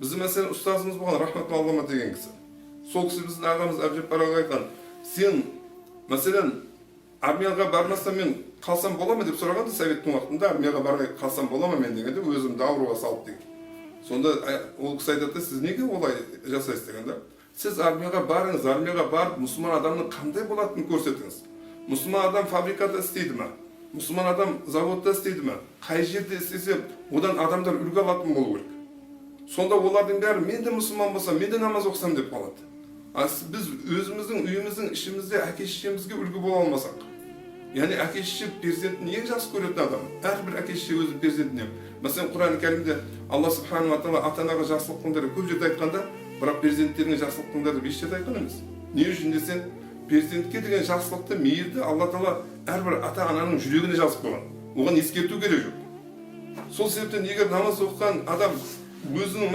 Біздің мәселен ұстазымыз болған рахметулла аллама деген кісі. Сол кісі біздің ағамыз Әбжаппарға айтқан, сен мәселен армияға бармастан мен қалсам бола ма деп сұрағанда, советтің уақытында армияға бармай қалсам бола ма мен дегенде, өзімді ауруға салып деген. Сонда ол кісі айтады, сіз неге олай жасайсыз дегенде, сіз армияға барыңыз, армияға барып мұсылман адамның қандай болатынын көрсетіңіз. Мұсылман адам фабрикада істейді ме? Мұсылман адам заводта істейді ме? Қай жерде істесе, одан адамдар үлгі алатын болу керек. Сонда олардың бәрі, мен де мұсылман болсам, мен де намаз оқысам деп қалады. Біз өзіміздің үйіміздің ішімізде әке-шешемізге үлгі бола алмасақ, яғни әке-шеше перзентін ең жақсы көретін адам, әрбір әке-шеше өзі перзентіне. Мәселен, Құран кәрімде Алла субхану ва тағала ата-анаға жақсылық қылыңдар көп жерде айтқанда, бірақ перзенттеріне жақсылық қылыңдар деп еш жерде айтқан емес. Не үшін десең, перзентке деген жақсылықты, мейірді Алла тағала әрбір ата-ананың жүрегіне жазып қойған. Оған ескерту керек жоқ. Сол себептен егер намаз оқыған адам өзінің